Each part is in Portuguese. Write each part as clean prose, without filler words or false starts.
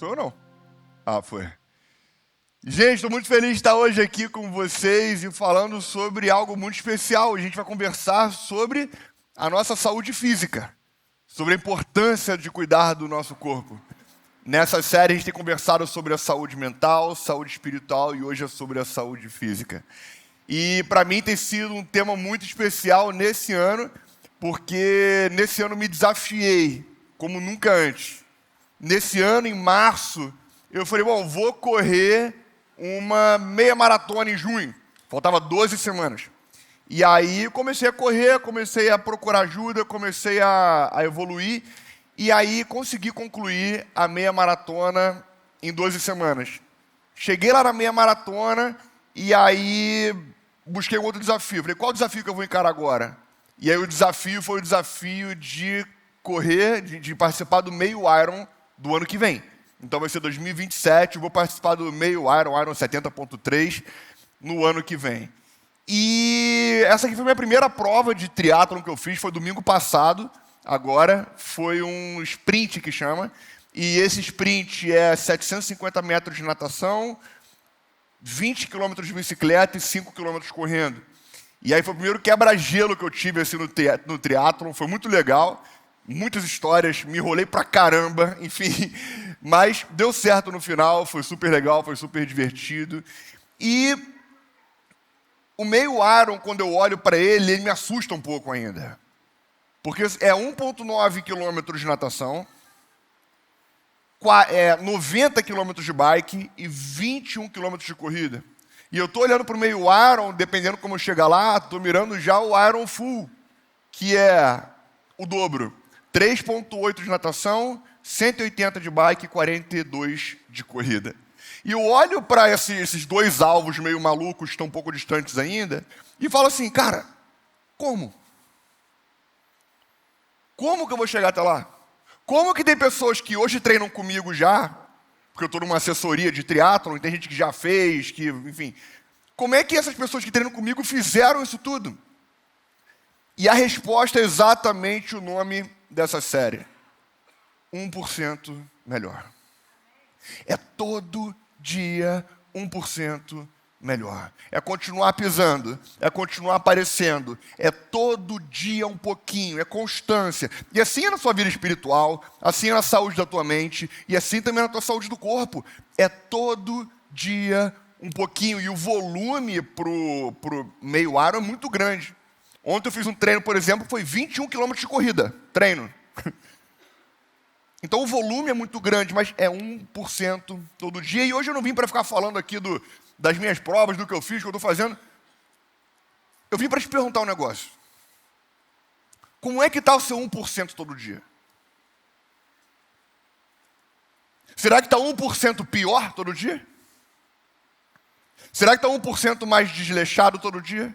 Sou eu não? Ah, foi. Gente, estou muito feliz de estar hoje aqui com vocês e falando sobre algo muito especial. A gente vai conversar sobre a nossa saúde física, sobre a importância de cuidar do nosso corpo. Nessa série a gente tem conversado sobre a saúde mental, saúde espiritual e hoje é sobre a saúde física. E para mim tem sido um tema muito especial nesse ano, porque nesse ano me desafiei como nunca antes. Nesse ano, em março, eu falei, vou correr uma meia maratona em junho. Faltava 12 semanas. E aí comecei a correr, comecei a procurar ajuda, comecei a evoluir. E aí consegui concluir a meia maratona em 12 semanas. Cheguei lá na meia maratona e aí busquei um outro desafio. Falei, qual desafio que eu vou encarar agora? E aí o desafio foi o desafio de correr, de participar do meio Iron do ano que vem. Então vai ser 2027, eu vou participar do meio Iron 70.3 no ano que vem. E essa aqui foi a minha primeira prova de triatlon que eu fiz, foi domingo passado, agora foi um sprint que chama, e esse sprint é 750 metros de natação, 20 km de bicicleta e 5 km correndo. E aí foi o primeiro quebra-gelo que eu tive assim, no triatlon, foi muito legal. Muitas histórias, me enrolei pra caramba, enfim. Mas deu certo no final, foi super legal, foi super divertido. E o meio Iron, quando eu olho para ele me assusta um pouco ainda. Porque é 1,9 quilômetros de natação, 90 quilômetros de bike e 21 quilômetros de corrida. E eu estou olhando para o meio Iron, dependendo como eu chegar lá, estou mirando já o Iron Full, que é o dobro. 3,8 de natação, 180 de bike e 42 de corrida. E eu olho para esses dois alvos meio malucos, que estão um pouco distantes ainda, e falo assim, cara, como? Como que eu vou chegar até lá? Como que tem pessoas que hoje treinam comigo já, porque eu estou numa assessoria de triatlon, tem gente que já fez, que, enfim. Como é que essas pessoas que treinam comigo fizeram isso tudo? E a resposta é exatamente o nome dessa série. 1% melhor. É todo dia 1% melhor. É continuar pisando, é continuar aparecendo, é todo dia um pouquinho, é constância. E assim é na sua vida espiritual, assim é na saúde da tua mente, e assim também na tua saúde do corpo. É todo dia um pouquinho, e o volume pro meio Iron é muito grande. Ontem eu fiz um treino, por exemplo, foi 21 km de corrida, treino. Então o volume é muito grande, mas é 1% todo dia. E hoje eu não vim para ficar falando aqui das minhas provas, do que eu fiz, do que eu estou fazendo. Eu vim para te perguntar um negócio. Como é que está o seu 1% todo dia? Será que está 1% pior todo dia? Será que está 1% mais desleixado todo dia?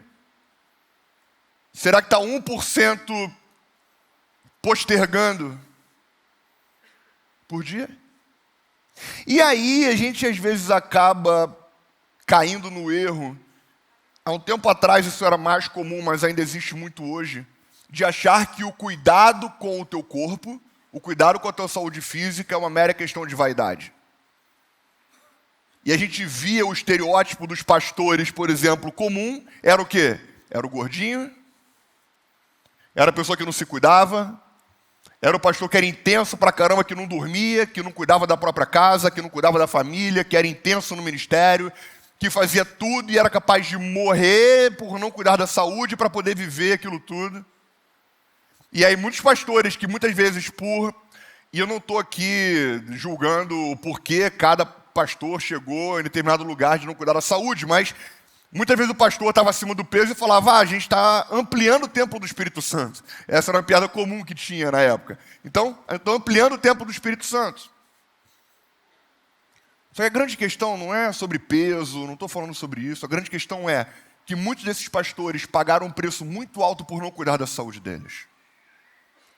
Será que está 1% postergando por dia? E aí a gente às vezes acaba caindo no erro. Há um tempo atrás isso era mais comum, mas ainda existe muito hoje, de achar que o cuidado com o teu corpo, o cuidado com a tua saúde física é uma mera questão de vaidade. E a gente via o estereótipo dos pastores, por exemplo, comum, era o quê? Era o gordinho, era a pessoa que não se cuidava, era o pastor que era intenso pra caramba, que não dormia, que não cuidava da própria casa, que não cuidava da família, que era intenso no ministério, que fazia tudo e era capaz de morrer por não cuidar da saúde para poder viver aquilo tudo. E aí muitos pastores que muitas vezes e eu não estou aqui julgando o porquê cada pastor chegou em determinado lugar de não cuidar da saúde, mas muitas vezes o pastor estava acima do peso e falava, a gente está ampliando o templo do Espírito Santo. Essa era uma piada comum que tinha na época. Então, eu estou ampliando o templo do Espírito Santo. Só que a grande questão não é sobre peso, não estou falando sobre isso. A grande questão é que muitos desses pastores pagaram um preço muito alto por não cuidar da saúde deles.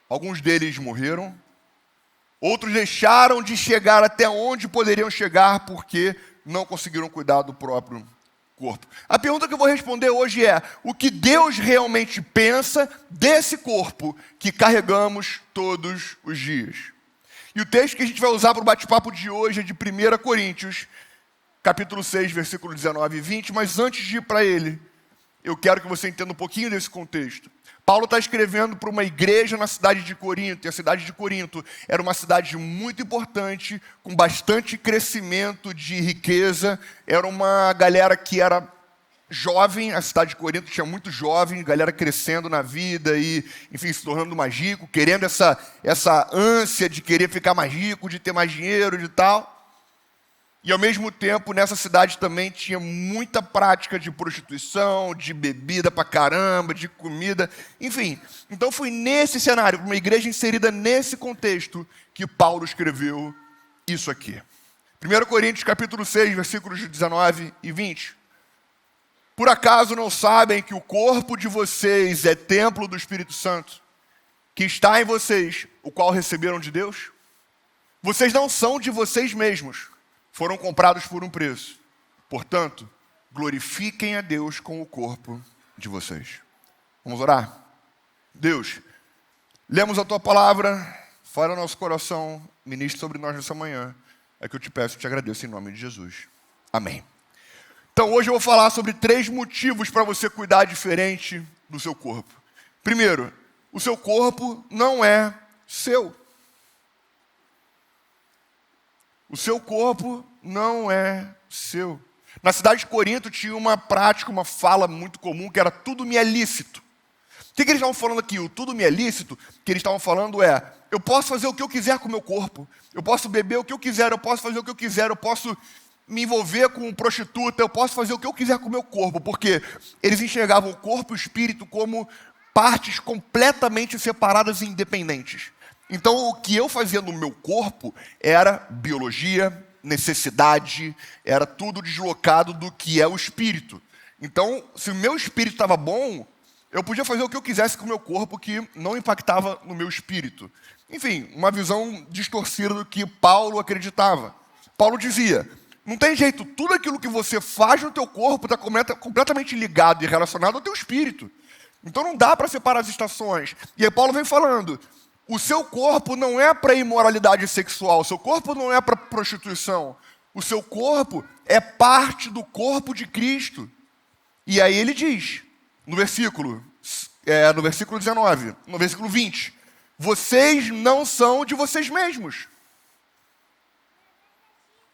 Alguns deles morreram, outros deixaram de chegar até onde poderiam chegar porque não conseguiram cuidar do próprio corpo. A pergunta que eu vou responder hoje é: o que Deus realmente pensa desse corpo que carregamos todos os dias? E o texto que a gente vai usar para o bate-papo de hoje é de 1 Coríntios, capítulo 6, versículo 19 e 20, mas antes de ir para ele, eu quero que você entenda um pouquinho desse contexto. Paulo está escrevendo para uma igreja na cidade de Corinto, e a cidade de Corinto era uma cidade muito importante, com bastante crescimento de riqueza, era uma galera que era jovem, a cidade de Corinto tinha muito jovem, galera crescendo na vida e, enfim, se tornando mais rico, querendo essa ânsia de querer ficar mais rico, de ter mais dinheiro, de tal. E, ao mesmo tempo, nessa cidade também tinha muita prática de prostituição, de bebida pra caramba, de comida, enfim. Então, foi nesse cenário, uma igreja inserida nesse contexto, que Paulo escreveu isso aqui. 1 Coríntios, capítulo 6, versículos 19 e 20. Por acaso não sabem que o corpo de vocês é templo do Espírito Santo, que está em vocês, o qual receberam de Deus? Vocês não são de vocês mesmos, foram comprados por um preço. Portanto, glorifiquem a Deus com o corpo de vocês. Vamos orar? Deus, lemos a Tua palavra, fala no nosso coração, ministre sobre nós nessa manhã. É que eu te peço e te agradeço em nome de Jesus. Amém. Então, hoje eu vou falar sobre 3 motivos para você cuidar diferente do seu corpo. Primeiro, o seu corpo não é seu. O seu corpo não é seu. Na cidade de Corinto tinha uma prática, uma fala muito comum, que era tudo me é lícito. O que eles estavam falando aqui? O tudo me é lícito, que eles estavam falando é, eu posso fazer o que eu quiser com o meu corpo, eu posso beber o que eu quiser, eu posso fazer o que eu quiser, eu posso me envolver com prostituta, eu posso fazer o que eu quiser com o meu corpo, porque eles enxergavam o corpo e o espírito como partes completamente separadas e independentes. Então, o que eu fazia no meu corpo era biologia, necessidade, era tudo deslocado do que é o espírito. Então, se o meu espírito estava bom, eu podia fazer o que eu quisesse com o meu corpo que não impactava no meu espírito. Enfim, uma visão distorcida do que Paulo acreditava. Paulo dizia, não tem jeito, tudo aquilo que você faz no teu corpo está completamente ligado e relacionado ao teu espírito. Então não dá para separar as estações. E aí Paulo vem falando, o seu corpo não é para imoralidade sexual, o seu corpo não é para prostituição. O seu corpo é parte do corpo de Cristo. E aí ele diz, no versículo 19, no versículo 20, vocês não são de vocês mesmos.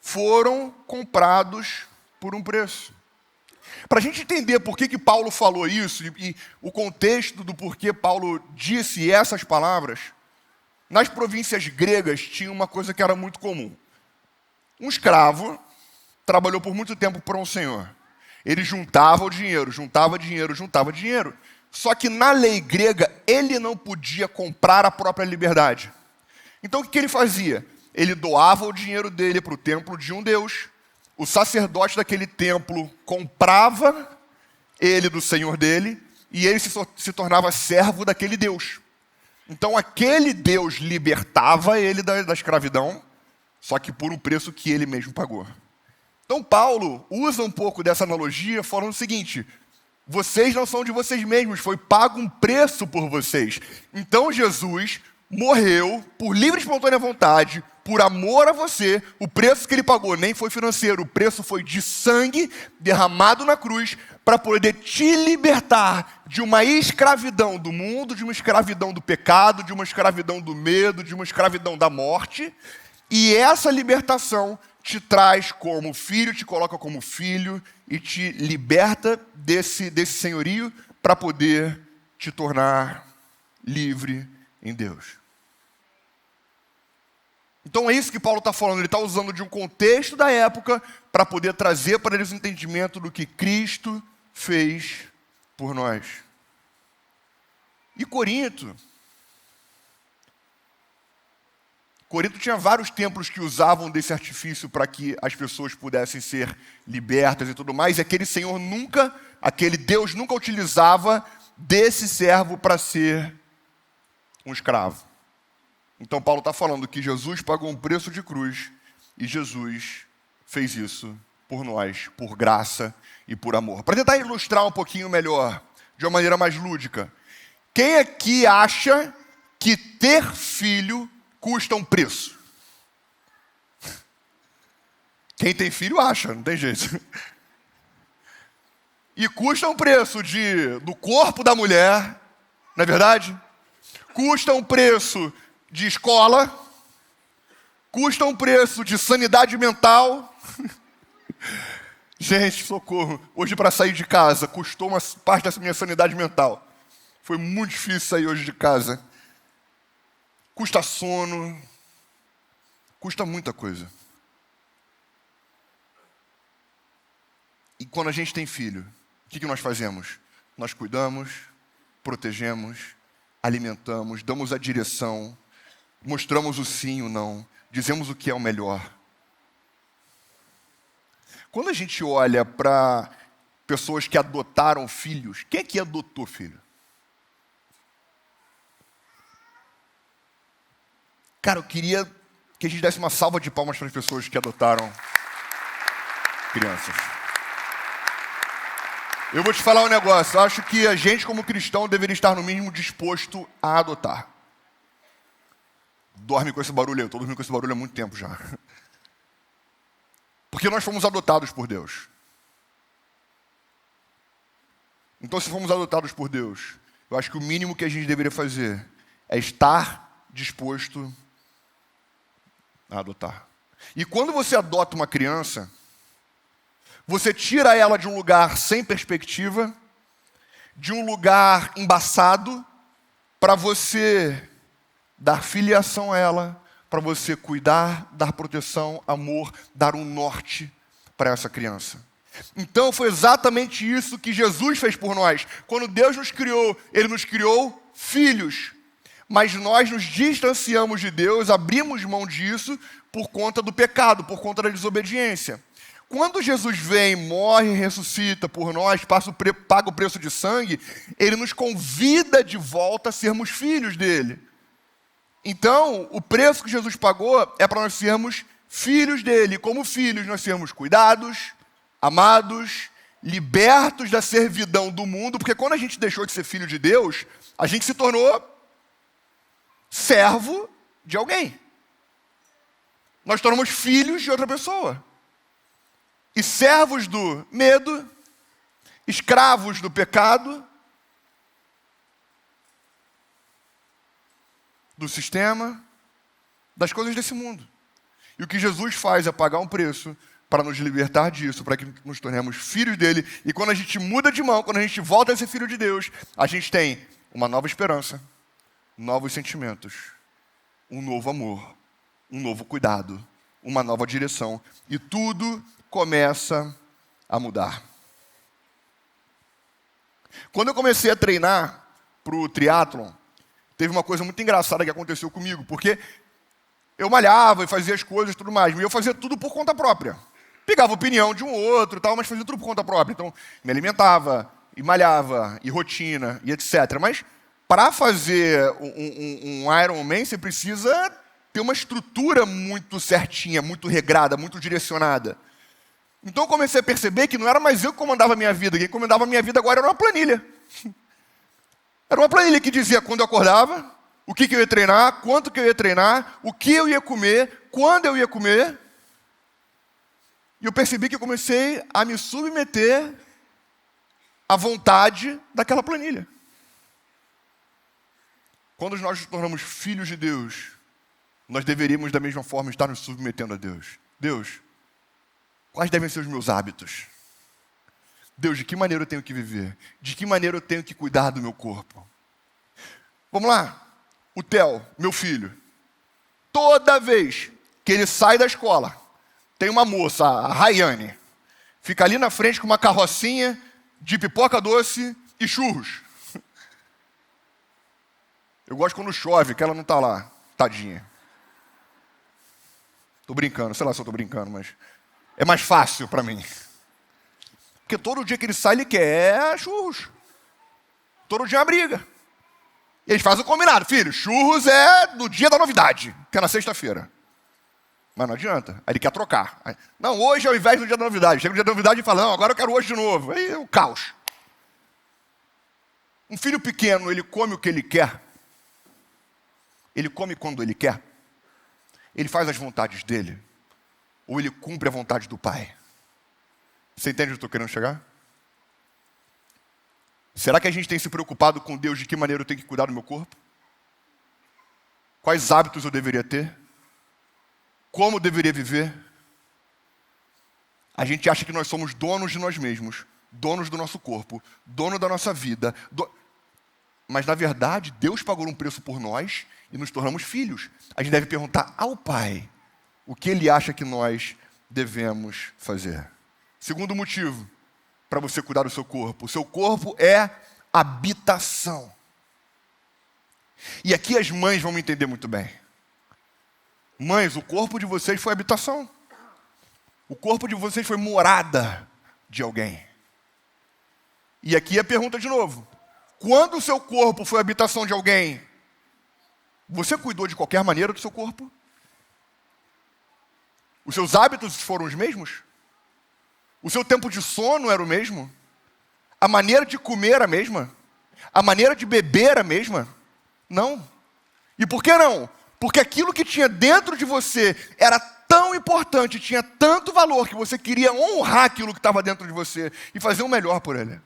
Foram comprados por um preço. Para a gente entender por que Paulo falou isso e o contexto do porquê Paulo disse essas palavras, nas províncias gregas tinha uma coisa que era muito comum. Um escravo trabalhou por muito tempo para um senhor. Ele juntava o dinheiro, juntava dinheiro, juntava dinheiro. Só que na lei grega ele não podia comprar a própria liberdade. Então o que ele fazia? Ele doava o dinheiro dele para o templo de um deus. O sacerdote daquele templo comprava ele do senhor dele e ele se tornava servo daquele deus. Então aquele Deus libertava ele da escravidão, só que por um preço que ele mesmo pagou. Então Paulo usa um pouco dessa analogia falando o seguinte, vocês não são de vocês mesmos, foi pago um preço por vocês. Então Jesus morreu por livre e espontânea vontade, por amor a você, o preço que ele pagou nem foi financeiro, o preço foi de sangue derramado na cruz para poder te libertar de uma escravidão do mundo, de uma escravidão do pecado, de uma escravidão do medo, de uma escravidão da morte. E essa libertação te traz como filho, te coloca como filho e te liberta desse senhorio para poder te tornar livre em Deus. Então é isso que Paulo está falando, ele está usando de um contexto da época para poder trazer para eles o entendimento do que Cristo fez por nós. E Corinto tinha vários templos que usavam desse artifício para que as pessoas pudessem ser libertas e tudo mais, e aquele Deus nunca utilizava desse servo para ser um escravo. Então Paulo está falando que Jesus pagou um preço de cruz e Jesus fez isso por nós, por graça e por amor. Para tentar ilustrar um pouquinho melhor, de uma maneira mais lúdica, quem aqui acha que ter filho custa um preço? Quem tem filho acha, não tem jeito. E custa um preço do corpo da mulher, não é verdade? Custa um preço de escola, custa um preço de sanidade mental. Gente, socorro. Hoje, para sair de casa, custou uma parte dessa minha sanidade mental. Foi muito difícil sair hoje de casa. Custa sono, custa muita coisa. E quando a gente tem filho, o que nós fazemos? Nós cuidamos, protegemos, alimentamos, damos a direção, mostramos o sim e o não, dizemos o que é o melhor. Quando a gente olha para pessoas que adotaram filhos, quem é que adotou filho? Cara, eu queria que a gente desse uma salva de palmas para as pessoas que adotaram crianças. Eu vou te falar um negócio, eu acho que a gente como cristão deveria estar no mínimo disposto a adotar. Dorme com esse barulho aí, eu estou dormindo com esse barulho há muito tempo já. Porque nós fomos adotados por Deus. Então, se fomos adotados por Deus, eu acho que o mínimo que a gente deveria fazer é estar disposto a adotar. E quando você adota uma criança, você tira ela de um lugar sem perspectiva, de um lugar embaçado, para você dar filiação a ela, para você cuidar, dar proteção, amor, dar um norte para essa criança. Então foi exatamente isso que Jesus fez por nós. Quando Deus nos criou, Ele nos criou filhos. Mas nós nos distanciamos de Deus, abrimos mão disso por conta do pecado, por conta da desobediência. Quando Jesus vem, morre, ressuscita por nós, paga o preço de sangue, Ele nos convida de volta a sermos filhos dEle. Então, o preço que Jesus pagou é para nós sermos filhos dEle. Como filhos, nós sermos cuidados, amados, libertos da servidão do mundo, porque quando a gente deixou de ser filho de Deus, a gente se tornou servo de alguém. Nós tornamos filhos de outra pessoa. E servos do medo, escravos do pecado, do sistema, das coisas desse mundo. E o que Jesus faz é pagar um preço para nos libertar disso, para que nos tornemos filhos dele. E quando a gente muda de mão, quando a gente volta a ser filho de Deus, a gente tem uma nova esperança, novos sentimentos, um novo amor, um novo cuidado, uma nova direção. E tudo começa a mudar. Quando eu comecei a treinar para o triatlon, teve uma coisa muito engraçada que aconteceu comigo, porque eu malhava e fazia as coisas e tudo mais, mas eu fazia tudo por conta própria. Pegava opinião de um outro e tal, mas fazia tudo por conta própria. Então, me alimentava, e malhava, e rotina, e etc. Mas, para fazer um Ironman, você precisa ter uma estrutura muito certinha, muito regrada, muito direcionada. Então, eu comecei a perceber que não era mais eu que comandava a minha vida. Quem comandava a minha vida agora era uma planilha. Era uma planilha que dizia quando eu acordava, o que eu ia treinar, quanto que eu ia treinar, o que eu ia comer, quando eu ia comer. E eu percebi que eu comecei a me submeter à vontade daquela planilha. Quando nós nos tornamos filhos de Deus, nós deveríamos da mesma forma estar nos submetendo a Deus. Deus, quais devem ser os meus hábitos? Deus, de que maneira eu tenho que viver? De que maneira eu tenho que cuidar do meu corpo? Vamos lá. O Theo, meu filho, toda vez que ele sai da escola, tem uma moça, a Rayane, fica ali na frente com uma carrocinha de pipoca doce e churros. Eu gosto quando chove, que ela não está lá, tadinha. Estou brincando, sei lá se eu estou brincando, mas é mais fácil para mim. Porque todo dia que ele sai, ele quer churros. Todo dia é uma briga. E eles fazem o combinado. Filho, churros é no dia da novidade, que é na sexta-feira. Mas não adianta. Aí ele quer trocar. Aí, não, hoje é ao invés do dia da novidade. Chega no dia da novidade e fala, não, agora eu quero hoje de novo. Aí é um caos. Um filho pequeno, ele come o que ele quer. Ele come quando ele quer. Ele faz as vontades dele. ou ele cumpre a vontade do Pai? Você entende onde eu estou querendo chegar? Será que a gente tem se preocupado com Deus de que maneira eu tenho que cuidar do meu corpo? Quais hábitos eu deveria ter? Como eu deveria viver? A gente acha que nós somos donos de nós mesmos, donos do nosso corpo, dono da nossa vida. Mas, na verdade, Deus pagou um preço por nós e nos tornamos filhos. A gente deve perguntar ao Pai o que Ele acha que nós devemos fazer. Segundo motivo para você cuidar do seu corpo. O seu corpo é habitação. E aqui as mães vão me entender muito bem. Mães, o corpo de vocês foi habitação. O corpo de vocês foi morada de alguém. E aqui a pergunta de novo. Quando o seu corpo foi habitação de alguém, você cuidou de qualquer maneira do seu corpo? Os seus hábitos foram os mesmos? O seu tempo de sono era o mesmo? A maneira de comer era a mesma? A maneira de beber era a mesma? Não. E por que não? Porque aquilo que tinha dentro de você era tão importante, tinha tanto valor, que você queria honrar aquilo que estava dentro de você e fazer o melhor por ele.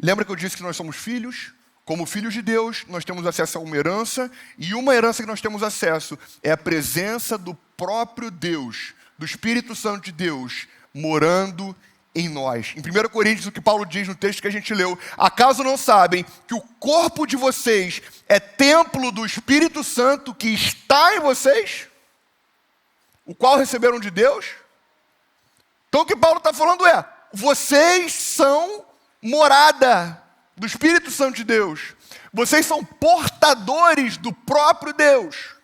Lembra que eu disse que nós somos filhos? Como filhos de Deus, nós temos acesso a uma herança, e uma herança que nós temos acesso é a presença do próprio Deus, do Espírito Santo de Deus, morando em nós. Em 1 Coríntios, o que Paulo diz no texto que a gente leu: acaso não sabem que o corpo de vocês é templo do Espírito Santo que está em vocês, o qual receberam de Deus? Então o que Paulo está falando é: vocês são morada do Espírito Santo de Deus. Vocês são portadores do próprio Deus.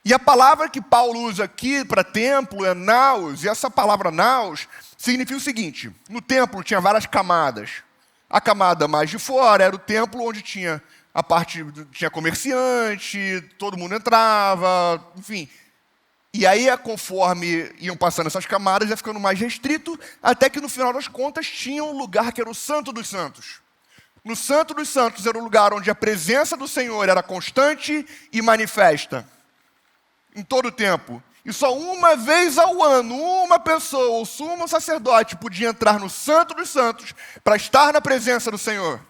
E a palavra que Paulo usa aqui para templo é naos, e essa palavra naos significa o seguinte: no templo tinha várias camadas. A camada mais de fora era o templo onde tinha a parte, tinha comerciante, todo mundo entrava, enfim. E aí, conforme iam passando essas camadas, ia ficando mais restrito, até que no final das contas tinha um lugar que era o Santo dos Santos. No Santo dos Santos era o lugar onde a presença do Senhor era constante e manifesta, em todo o tempo. E só uma vez ao ano, uma pessoa, o sumo sacerdote, podia entrar no Santo dos Santos para estar na presença do Senhor.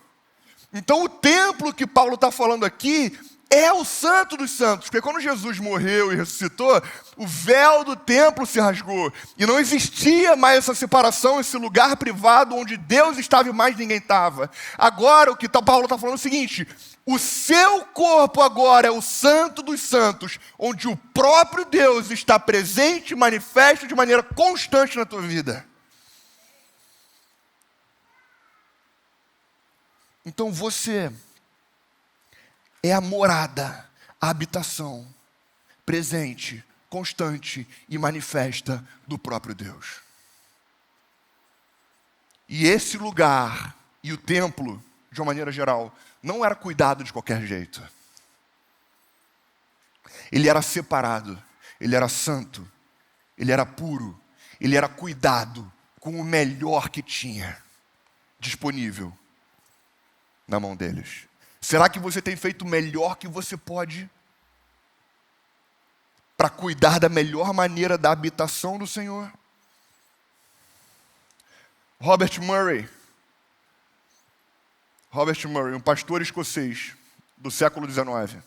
Então o templo que Paulo está falando aqui é o Santo dos Santos, porque quando Jesus morreu e ressuscitou, o véu do templo se rasgou, e não existia mais essa separação, esse lugar privado onde Deus estava e mais ninguém estava. Agora o que Paulo está falando é o seguinte: o seu corpo agora é o Santo dos Santos, onde o próprio Deus está presente e manifesto de maneira constante na tua vida. Então você é a morada, a habitação, presente, constante e manifesta do próprio Deus. E esse lugar e o templo, de uma maneira geral, não era cuidado de qualquer jeito. Ele era separado, ele era santo, ele era puro, ele era cuidado com o melhor que tinha disponível na mão deles. Será que você tem feito o melhor que você pode para cuidar da melhor maneira da habitação do Senhor? Robert Murray, um pastor escocês do século XIX,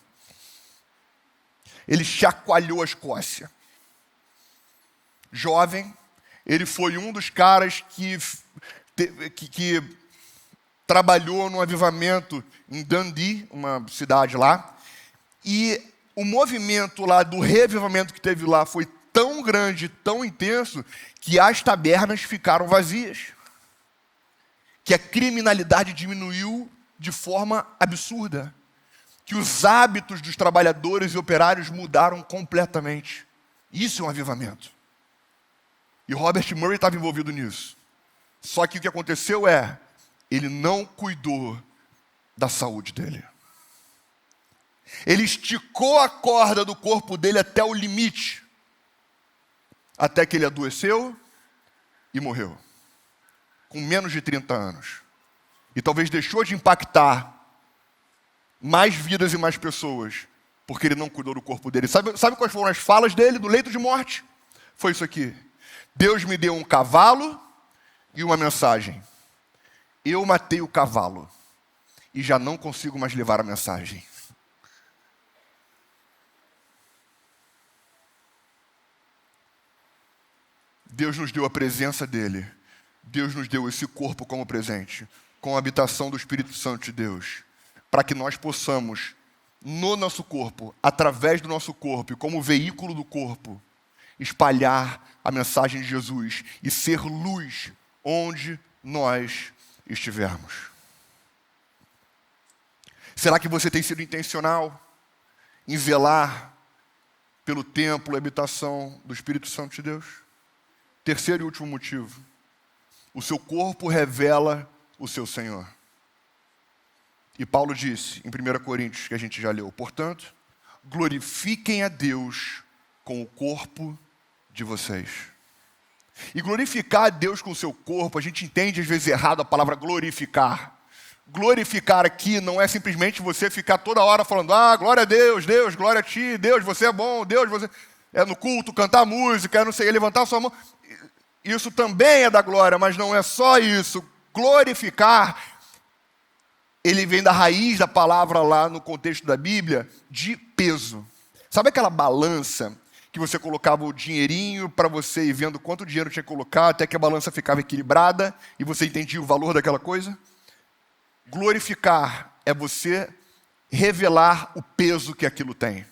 ele chacoalhou a Escócia. Jovem, ele foi um dos caras que trabalhou no avivamento em Dundee, uma cidade lá, e o movimento lá do reavivamento que teve lá foi tão grande, tão intenso, que as tabernas ficaram vazias, que a criminalidade diminuiu de forma absurda, que os hábitos dos trabalhadores e operários mudaram completamente. Isso é um avivamento. E Robert Murray estava envolvido nisso. Só que o que aconteceu é, ele não cuidou da saúde dele. Ele esticou a corda do corpo dele até o limite, até que ele adoeceu e morreu, com menos de 30 anos. E talvez deixou de impactar mais vidas e mais pessoas, porque ele não cuidou do corpo dele. Sabe quais foram as falas dele do leito de morte? Foi isso aqui: Deus me deu um cavalo e uma mensagem. Eu matei o cavalo e já não consigo mais levar a mensagem. Deus nos deu a presença dele. Deus nos deu esse corpo como presente, com a habitação do Espírito Santo de Deus, para que nós possamos, no nosso corpo, através do nosso corpo e como veículo do corpo, espalhar a mensagem de Jesus e ser luz onde nós estivermos. Será que você tem sido intencional em zelar pelo templo e habitação do Espírito Santo de Deus? Terceiro e último motivo: o seu corpo revela o seu Senhor. E Paulo disse em 1 Coríntios, que a gente já leu: portanto, glorifiquem a Deus com o corpo de vocês. E glorificar a Deus com o seu corpo, a gente entende às vezes errado a palavra glorificar. Glorificar aqui não é simplesmente você ficar toda hora falando: glória a Deus, Deus, glória a ti, Deus, você é bom, Deus, você... É no culto, cantar música, não sei, levantar sua mão. Isso também é da glória, mas não é só isso. Glorificar, ele vem da raiz da palavra lá no contexto da Bíblia, de peso. Sabe aquela balança que você colocava o dinheirinho para você ir vendo quanto dinheiro tinha que colocar, até que a balança ficava equilibrada e você entendia o valor daquela coisa? Glorificar é você revelar o peso que aquilo tem.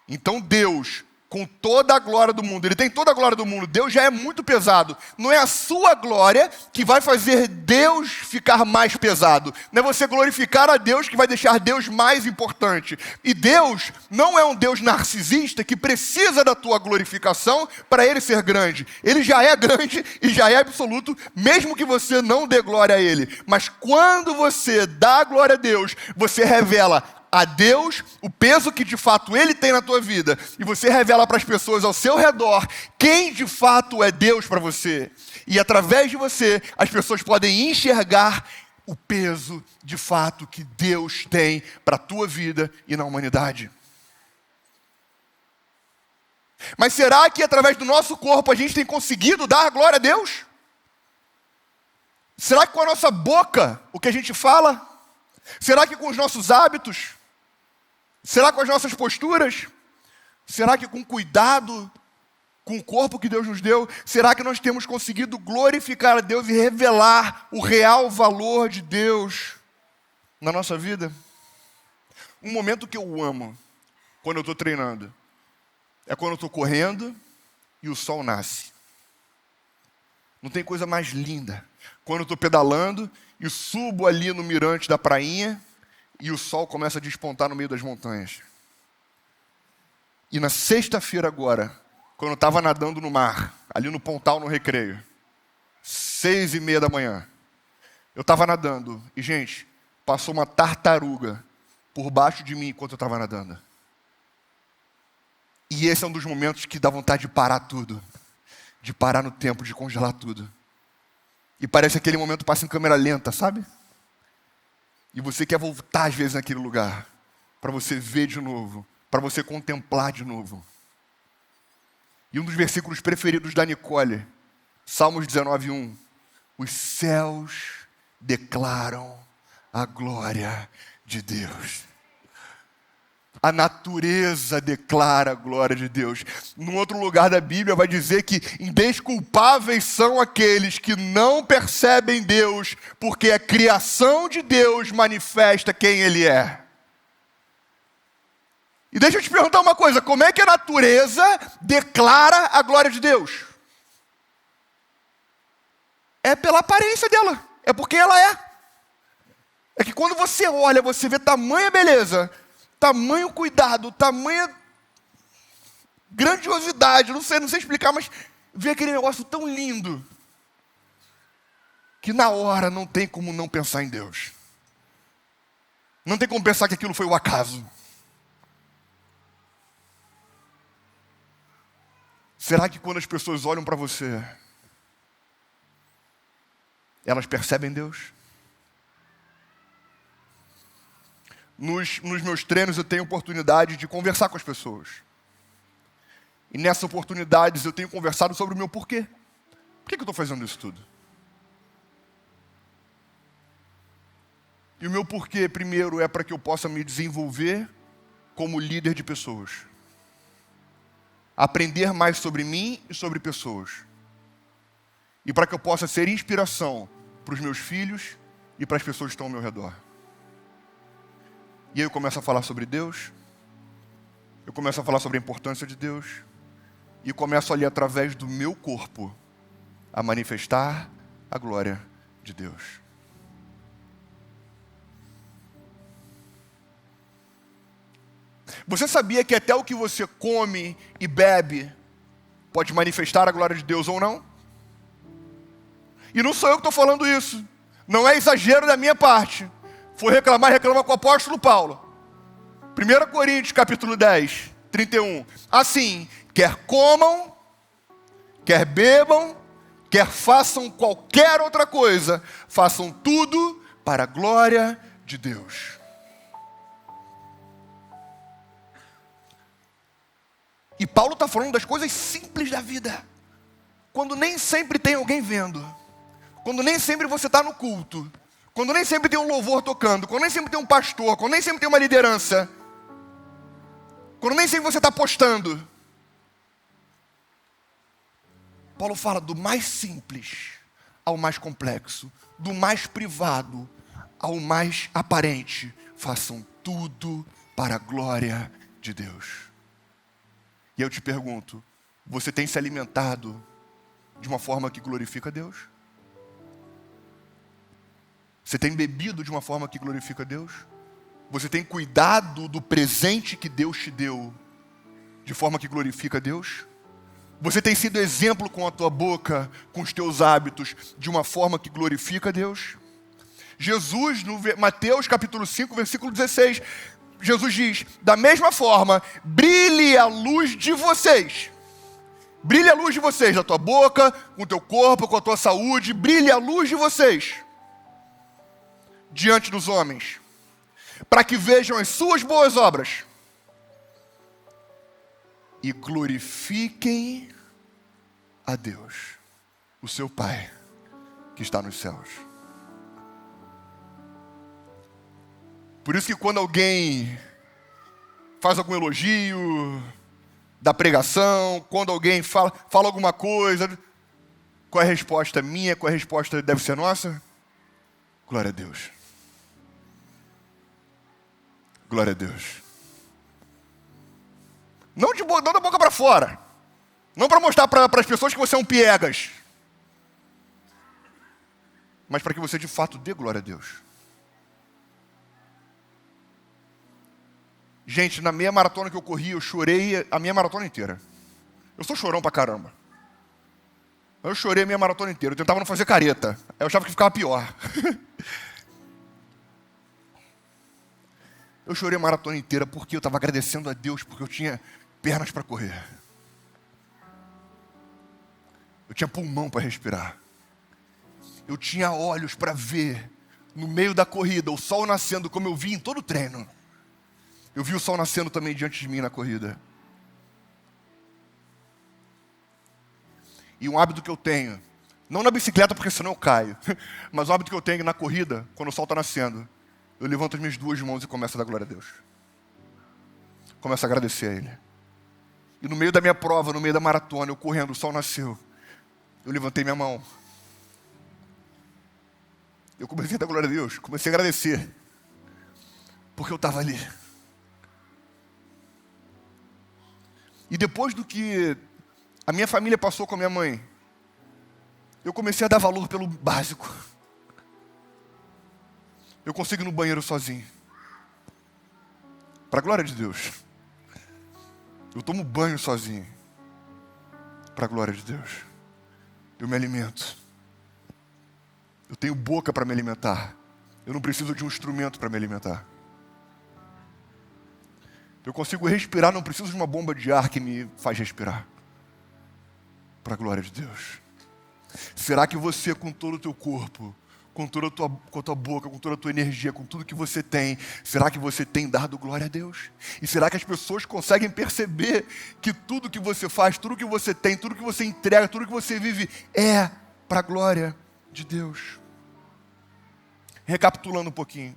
Então Deus, com toda a glória do mundo, ele tem toda a glória do mundo, Deus já é muito pesado. Não é a sua glória que vai fazer Deus ficar mais pesado. Não é você glorificar a Deus que vai deixar Deus mais importante. E Deus não é um Deus narcisista que precisa da tua glorificação para ele ser grande. Ele já é grande e já é absoluto, mesmo que você não dê glória a ele. Mas quando você dá glória a Deus, você revela a Deus o peso que de fato Ele tem na tua vida, e você revela para as pessoas ao seu redor quem de fato é Deus para você, e através de você as pessoas podem enxergar o peso de fato que Deus tem para a tua vida e na humanidade. Mas será que através do nosso corpo a gente tem conseguido dar glória a Deus? Será que com a nossa boca, o que a gente fala? Será que com os nossos hábitos? Será com as nossas posturas? Será que com cuidado com o corpo que Deus nos deu? Será que nós temos conseguido glorificar a Deus e revelar o real valor de Deus na nossa vida? Um momento que eu amo quando eu estou treinando é quando eu estou correndo e o sol nasce. Não tem coisa mais linda. Quando eu estou pedalando e subo ali no mirante da prainha e o sol começa a despontar no meio das montanhas. E na sexta-feira agora, quando eu estava nadando no mar, ali no Pontal, no Recreio, 6:30 da manhã, eu estava nadando e, gente, passou uma tartaruga por baixo de mim enquanto eu estava nadando. E esse é um dos momentos que dá vontade de parar tudo, de parar no tempo, de congelar tudo. E parece que aquele momento passa em câmera lenta, sabe? E você quer voltar às vezes naquele lugar, para você ver de novo, para você contemplar de novo. E um dos versículos preferidos da Nicole, Salmos 19:1, os céus declaram a glória de Deus. A natureza declara a glória de Deus. Num outro lugar da Bíblia vai dizer que indesculpáveis são aqueles que não percebem Deus, porque a criação de Deus manifesta quem Ele é. E deixa eu te perguntar uma coisa: como é que a natureza declara a glória de Deus? É pela aparência dela, é porque ela é. É que quando você olha, você vê tamanha beleza, tamanho cuidado, tamanha grandiosidade, não sei explicar, mas vê aquele negócio tão lindo, que na hora não tem como não pensar em Deus. Não tem como pensar que aquilo foi o acaso. Será que quando as pessoas olham para você, elas percebem Deus? Nos meus treinos eu tenho oportunidade de conversar com as pessoas. E nessas oportunidades eu tenho conversado sobre o meu porquê. Por que eu estou fazendo isso tudo? E o meu porquê, primeiro, é para que eu possa me desenvolver como líder de pessoas. Aprender mais sobre mim e sobre pessoas. E para que eu possa ser inspiração para os meus filhos e para as pessoas que estão ao meu redor. E aí eu começo a falar sobre Deus. Eu começo a falar sobre a importância de Deus. E começo ali, através do meu corpo, a manifestar a glória de Deus. Você sabia que até o que você come e bebe pode manifestar a glória de Deus ou não? E não sou eu que estou falando isso. Não é exagero da minha parte. Foi reclama com o apóstolo Paulo. 1 Coríntios, capítulo 10, 31. Assim, quer comam, quer bebam, quer façam qualquer outra coisa, façam tudo para a glória de Deus. E Paulo está falando das coisas simples da vida. Quando nem sempre tem alguém vendo. Quando nem sempre você está no culto. Quando nem sempre tem um louvor tocando. Quando nem sempre tem um pastor. Quando nem sempre tem uma liderança. Quando nem sempre você está postando. Paulo fala do mais simples ao mais complexo. Do mais privado ao mais aparente. Façam tudo para a glória de Deus. E eu te pergunto, você tem se alimentado de uma forma que glorifica a Deus? Você tem bebido de uma forma que glorifica a Deus? Você tem cuidado do presente que Deus te deu de forma que glorifica a Deus? Você tem sido exemplo com a tua boca, com os teus hábitos, de uma forma que glorifica a Deus? Jesus, no Mateus capítulo 5, versículo 16... Jesus diz, da mesma forma, brilhe a luz de vocês. Brilhe a luz de vocês, da tua boca, com o teu corpo, com a tua saúde. Brilhe a luz de vocês diante dos homens, para que vejam as suas boas obras e glorifiquem a Deus, o seu Pai, que está nos céus. Por isso que quando alguém faz algum elogio da pregação, quando alguém fala alguma coisa, qual é a resposta minha, qual é a resposta deve ser nossa? Glória a Deus. Glória a Deus. Não da boca para fora. Não para mostrar para as pessoas que você é um piegas. Mas para que você de fato dê glória a Deus. Gente, na meia maratona que eu corri, eu chorei a minha maratona inteira. Eu sou chorão pra caramba. Eu chorei a minha maratona inteira. Eu tentava não fazer careta. Aí eu achava que ficava pior. Eu chorei a maratona inteira porque eu estava agradecendo a Deus porque eu tinha pernas para correr. Eu tinha pulmão para respirar. Eu tinha olhos para ver no meio da corrida o sol nascendo como eu vi em todo o treino. Eu vi o sol nascendo também diante de mim na corrida. E um hábito que eu tenho, não na bicicleta porque senão eu caio, mas um hábito que eu tenho na corrida, quando o sol está nascendo, eu levanto as minhas duas mãos e começo a dar glória a Deus. Começo a agradecer a Ele. E no meio da minha prova, no meio da maratona, eu correndo, o sol nasceu, eu levantei minha mão. Eu comecei a dar glória a Deus, comecei a agradecer, porque eu estava ali. E depois do que a minha família passou com a minha mãe, eu comecei a dar valor pelo básico. Eu consigo ir no banheiro sozinho. Para a glória de Deus. Eu tomo banho sozinho. Para a glória de Deus. Eu me alimento. Eu tenho boca para me alimentar. Eu não preciso de um instrumento para me alimentar. Eu consigo respirar, não preciso de uma bomba de ar que me faz respirar. Para a glória de Deus. Será que você, com todo o teu corpo, com a tua boca, com toda a tua energia, com tudo que você tem, será que você tem dado glória a Deus? E será que as pessoas conseguem perceber que tudo que você faz, tudo que você tem, tudo que você entrega, tudo que você vive é para a glória de Deus? Recapitulando um pouquinho.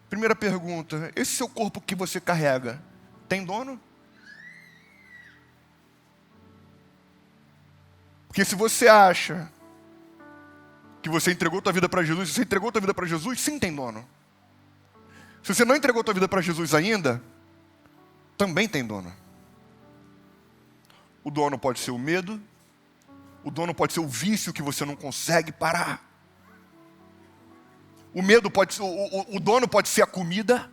Primeira pergunta: esse seu corpo que você carrega tem dono? Porque se você acha que você entregou tua vida para Jesus, se você entregou tua vida para Jesus, sim, tem dono. Se você não entregou tua vida para Jesus ainda, também tem dono. O dono pode ser o medo, o dono pode ser o vício que você não consegue parar. O medo pode ser, o dono pode ser a comida.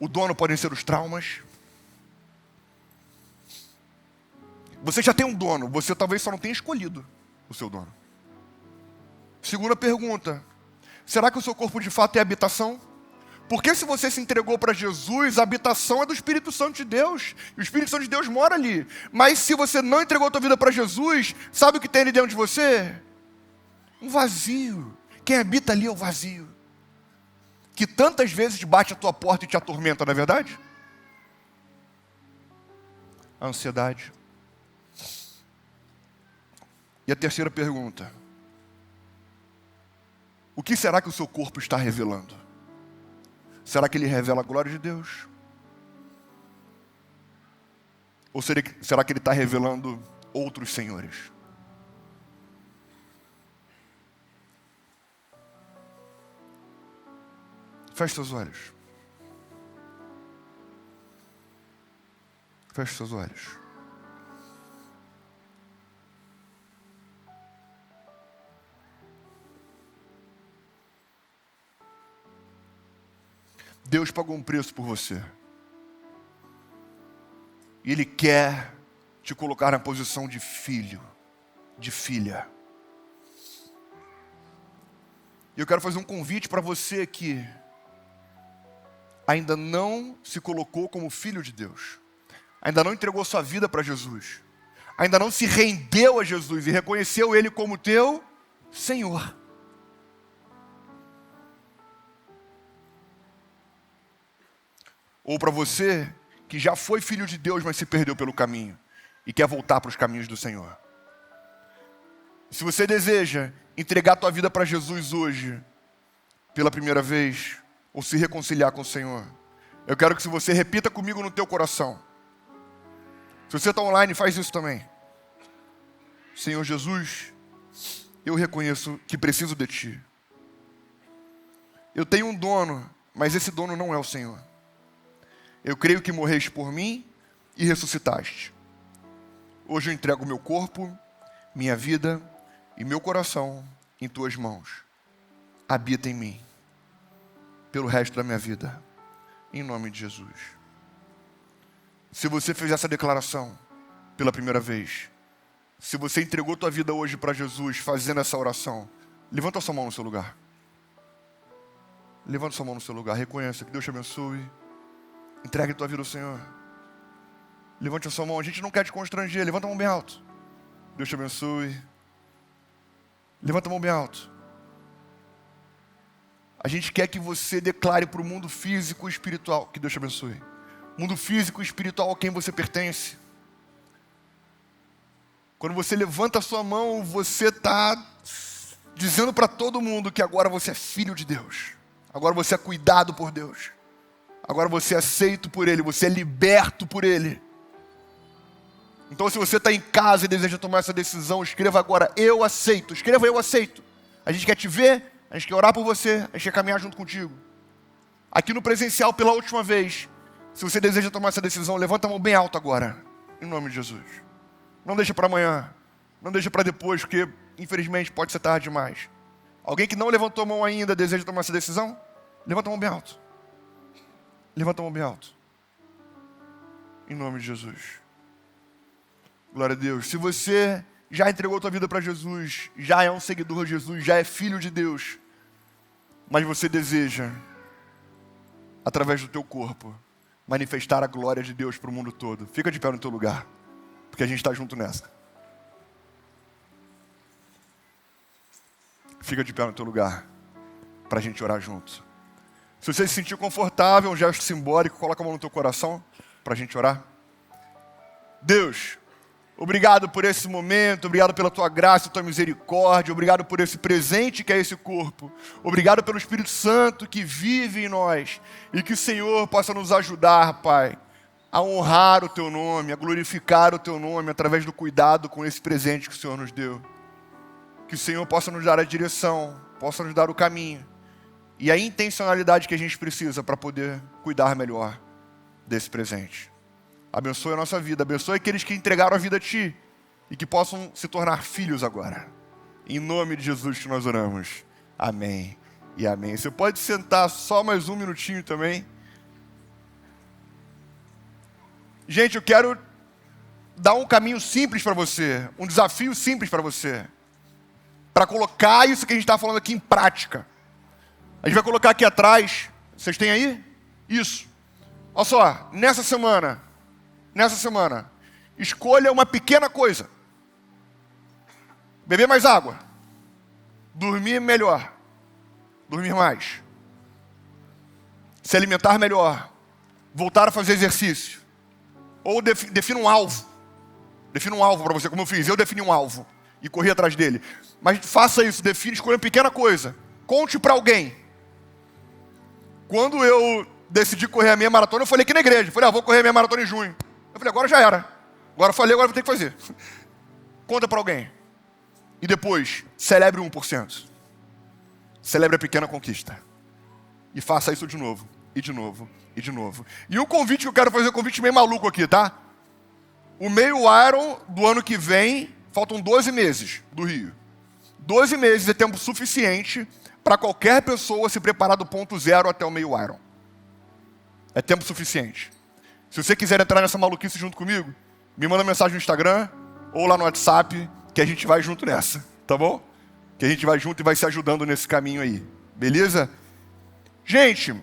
O dono podem ser os traumas. Você já tem um dono, você talvez só não tenha escolhido o seu dono. Segunda pergunta: será que o seu corpo de fato é habitação? Porque se você se entregou para Jesus, a habitação é do Espírito Santo de Deus. E o Espírito Santo de Deus mora ali. Mas se você não entregou a tua vida para Jesus, sabe o que tem ali dentro de você? Um vazio. Quem habita ali é o vazio. Que tantas vezes bate a tua porta e te atormenta, não é verdade? A ansiedade. E a terceira pergunta: o que será que o seu corpo está revelando? Será que ele revela a glória de Deus? Ou será que ele está revelando outros senhores? Feche seus olhos. Feche seus olhos. Deus pagou um preço por você. E Ele quer te colocar na posição de filho, de filha. E eu quero fazer um convite para você que ainda não se colocou como filho de Deus, ainda não entregou sua vida para Jesus, ainda não se rendeu a Jesus e reconheceu Ele como teu Senhor. Ou para você que já foi filho de Deus, mas se perdeu pelo caminho e quer voltar para os caminhos do Senhor. Se você deseja entregar a tua vida para Jesus hoje, pela primeira vez, ou se reconciliar com o Senhor, eu quero que você repita comigo no teu coração. Se você está online, faz isso também. Senhor Jesus, eu reconheço que preciso de Ti. Eu tenho um dono, mas esse dono não é o Senhor. Eu creio que morreste por mim e ressuscitaste. Hoje eu entrego meu corpo, minha vida e meu coração em Tuas mãos. Habita em mim, pelo resto da minha vida, em nome de Jesus. Se você fez essa declaração pela primeira vez, se você entregou tua vida hoje para Jesus fazendo essa oração, levanta a sua mão no seu lugar. Levanta a sua mão no seu lugar, reconheça que Deus te abençoe. Entregue tua vida ao Senhor. Levante a sua mão, a gente não quer te constranger, levanta a mão bem alto. Deus te abençoe. Levanta a mão bem alto. A gente quer que você declare para o mundo físico e espiritual, que Deus te abençoe. Mundo físico e espiritual a quem você pertence. Quando você levanta a sua mão, você está dizendo para todo mundo que agora você é filho de Deus. Agora você é cuidado por Deus. Agora você é aceito por Ele, você é liberto por Ele. Então se você está em casa e deseja tomar essa decisão, escreva agora, eu aceito. Escreva, eu aceito. A gente quer te ver, a gente quer orar por você, a gente quer caminhar junto contigo. Aqui no presencial, pela última vez, se você deseja tomar essa decisão, levanta a mão bem alto agora, em nome de Jesus. Não deixa para amanhã, não deixa para depois, porque infelizmente pode ser tarde demais. Alguém que não levantou a mão ainda, deseja tomar essa decisão? Levanta a mão bem alto. Levanta a mão bem alto. Em nome de Jesus. Glória a Deus. Se você já entregou a tua vida para Jesus, já é um seguidor de Jesus, já é filho de Deus, mas você deseja, através do teu corpo, manifestar a glória de Deus para o mundo todo, fica de pé no teu lugar. porque a gente está junto nessa. Fica de pé no teu lugar, para a gente orar juntos. Se você se sentir confortável, um gesto simbólico, coloca a mão no teu coração, para a gente orar. Deus, obrigado por esse momento, obrigado pela tua graça, tua misericórdia, obrigado por esse presente que é esse corpo. Obrigado pelo Espírito Santo que vive em nós e que o Senhor possa nos ajudar, Pai, a honrar o teu nome, a glorificar o teu nome através do cuidado com esse presente que o Senhor nos deu. Que o Senhor possa nos dar a direção, possa nos dar o caminho e a intencionalidade que a gente precisa para poder cuidar melhor desse presente. Abençoe a nossa vida, abençoe aqueles que entregaram a vida a Ti e que possam se tornar filhos agora. Em nome de Jesus que nós oramos. Amém e amém. Você pode sentar só mais um minutinho também. Gente, eu quero dar um caminho simples para você, um desafio simples para você, para colocar isso que a gente está falando aqui em prática. A gente vai colocar aqui atrás, vocês têm aí? Isso. Olha só, nessa semana, escolha uma pequena coisa. Beber mais água. Dormir melhor. Dormir mais. Se alimentar melhor. Voltar a fazer exercício. Ou defina um alvo. Defina um alvo para você, como eu fiz. Eu defini um alvo e corri atrás dele. Mas faça isso, escolha uma pequena coisa. Conte para alguém. Quando eu decidi correr a minha maratona, eu falei aqui na igreja. Eu falei, vou correr a minha maratona em junho. Eu falei, agora já era. Agora eu falei, agora vou ter que fazer. Conta para alguém. E depois, celebre 1%. Celebre a pequena conquista. E faça isso de novo, e de novo, e de novo. E o convite que eu quero fazer é um convite meio maluco aqui, tá? O meio Iron do ano que vem, faltam 12 meses do Rio. 12 meses é tempo suficiente para qualquer pessoa se preparar do ponto zero até o meio Iron. É tempo suficiente. Se você quiser entrar nessa maluquice junto comigo, me manda mensagem no Instagram ou lá no WhatsApp, que a gente vai junto nessa, tá bom? Que a gente vai junto e vai se ajudando nesse caminho aí, beleza? Gente,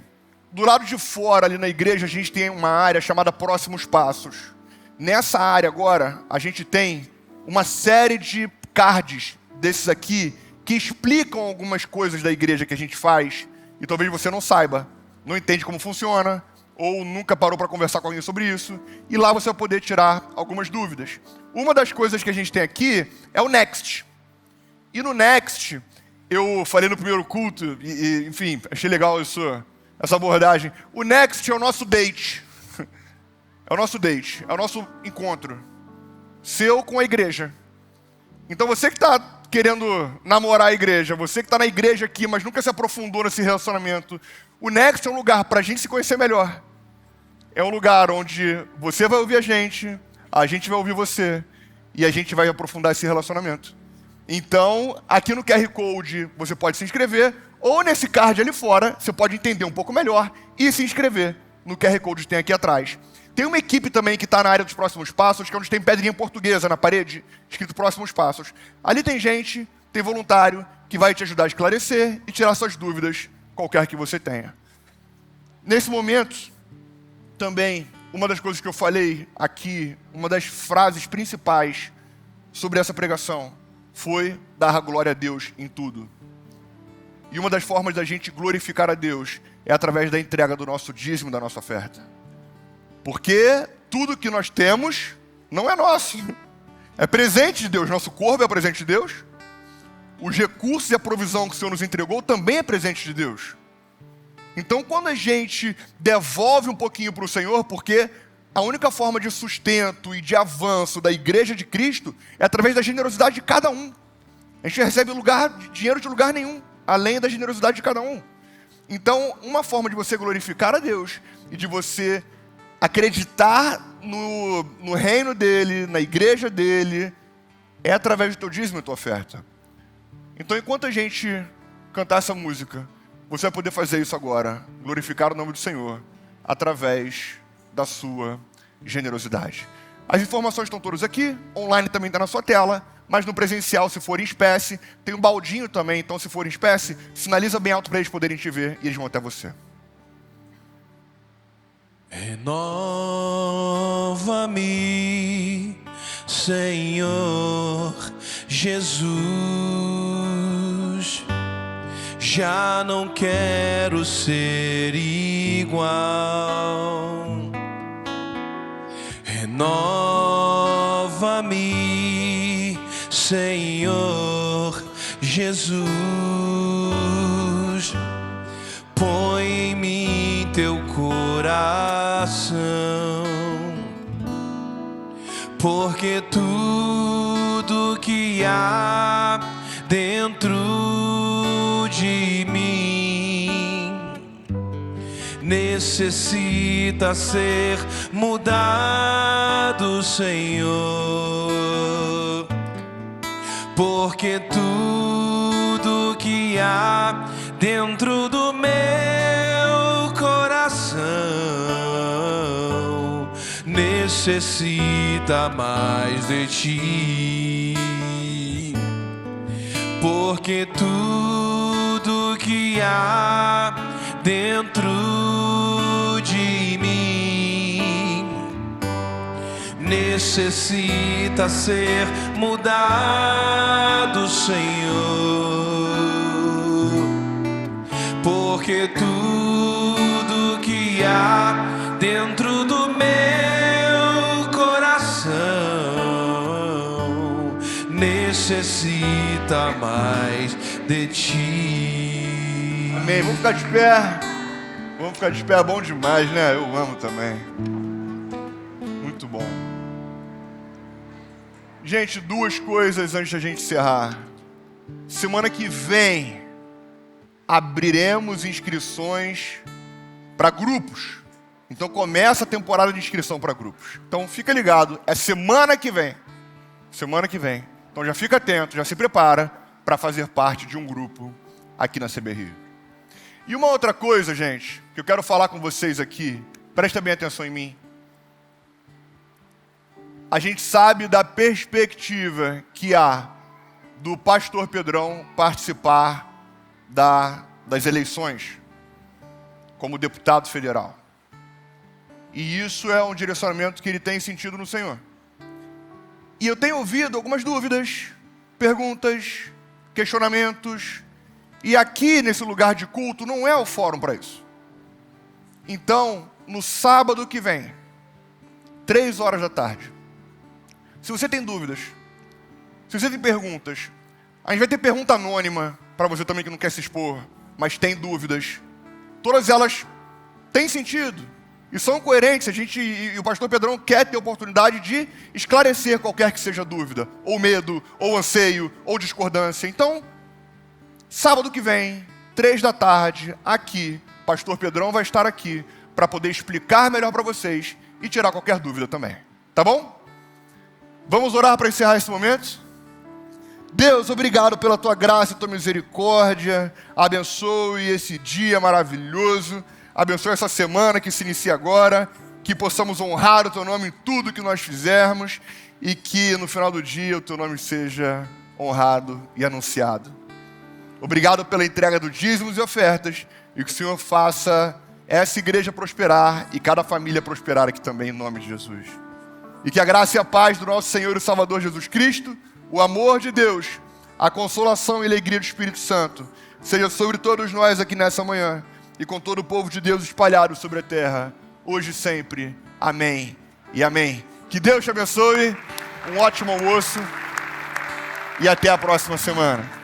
do lado de fora, ali na igreja, a gente tem uma área chamada Próximos Passos. Nessa área agora, a gente tem uma série de cards desses aqui, que explicam algumas coisas da igreja que a gente faz, e talvez você não saiba, não entende como funciona, ou nunca parou para conversar com alguém sobre isso, e lá você vai poder tirar algumas dúvidas. Uma das coisas que a gente tem aqui é o Next. E no Next, eu falei no primeiro culto, enfim, achei legal essa abordagem. O Next é o nosso date. É o nosso date, é o nosso encontro. Seu com a igreja. Então você que está querendo namorar a igreja, você que está na igreja aqui, mas nunca se aprofundou nesse relacionamento, o Next é um lugar para a gente se conhecer melhor. É um lugar onde você vai ouvir a gente vai ouvir você, e a gente vai aprofundar esse relacionamento. Então, aqui no QR Code, você pode se inscrever, ou nesse card ali fora, você pode entender um pouco melhor e se inscrever no QR Code que tem aqui atrás. Tem uma equipe também que está na área dos Próximos Passos, que é onde tem pedrinha portuguesa na parede, escrito Próximos Passos. Ali tem gente, tem voluntário, que vai te ajudar a esclarecer e tirar suas dúvidas, qualquer que você tenha. Nesse momento, também, uma das coisas que eu falei aqui, uma das frases principais sobre essa pregação, foi dar a glória a Deus em tudo. E uma das formas da gente glorificar a Deus é através da entrega do nosso dízimo, da nossa oferta. Porque tudo que nós temos não é nosso. É presente de Deus. Nosso corpo é presente de Deus. Os recursos e a provisão que o Senhor nos entregou também é presente de Deus. Então, quando a gente devolve um pouquinho para o Senhor, porque a única forma de sustento e de avanço da igreja de Cristo é através da generosidade de cada um. A gente recebe dinheiro de lugar nenhum, além da generosidade de cada um. Então, uma forma de você glorificar a Deus e de você acreditar no reino dele, na igreja dele, é através do teu dízimo e tua oferta. Então, enquanto a gente cantar essa música, você vai poder fazer isso agora, glorificar o nome do Senhor, através da sua generosidade. As informações estão todas aqui, online também está na sua tela, mas no presencial, se for em espécie, tem um baldinho também, então se for em espécie, sinaliza bem alto para eles poderem te ver e eles vão até você. Renova-me, Senhor Jesus, já não quero ser igual. Renova-me, Senhor Jesus, põe em mim teu coração, porque tudo que há dentro de mim necessita ser mudado, Senhor, porque tudo que há dentro do meu coração necessita mais de ti, porque tudo que há dentro de mim necessita ser mudado, Senhor, porque tudo que há dentro do meu coração necessita mais de ti. Amém. Vamos ficar de pé. Vamos ficar de pé, é bom demais, né? Eu amo também. Muito bom. Gente, duas coisas antes da gente encerrar. Semana que vem, abriremos inscrições para grupos. Então começa a temporada de inscrição para grupos. Então fica ligado, é semana que vem. Semana que vem. Então já fica atento, já se prepara para fazer parte de um grupo aqui na CB Rio. E uma outra coisa, gente, que eu quero falar com vocês aqui, presta bem atenção em mim. A gente sabe da perspectiva que há do pastor Pedrão participar das eleições como deputado federal. E isso é um direcionamento que ele tem sentido no Senhor. E eu tenho ouvido algumas dúvidas, perguntas, questionamentos. E aqui, nesse lugar de culto, não é o fórum para isso. Então, no sábado que vem, 3h da tarde, se você tem dúvidas, se você tem perguntas, a gente vai ter pergunta anônima, para você também que não quer se expor, mas tem dúvidas. Todas elas têm sentido e são coerentes. E o pastor Pedrão quer ter a oportunidade de esclarecer qualquer que seja dúvida, ou medo, ou anseio, ou discordância. Então, sábado que vem, 3h da tarde, aqui, pastor Pedrão vai estar aqui para poder explicar melhor para vocês e tirar qualquer dúvida também. Tá bom? Vamos orar para encerrar esse momento? Deus, obrigado pela tua graça e tua misericórdia. Abençoe esse dia maravilhoso. Abençoe essa semana que se inicia agora. Que possamos honrar o teu nome em tudo que nós fizermos. E que no final do dia o teu nome seja honrado e anunciado. Obrigado pela entrega dos dízimos e ofertas. E que o Senhor faça essa igreja prosperar e cada família prosperar aqui também, em nome de Jesus. E que a graça e a paz do nosso Senhor e Salvador Jesus Cristo, o amor de Deus, a consolação e a alegria do Espírito Santo, seja sobre todos nós aqui nessa manhã e com todo o povo de Deus espalhado sobre a terra, hoje e sempre. Amém e amém. Que Deus te abençoe, um ótimo almoço e até a próxima semana.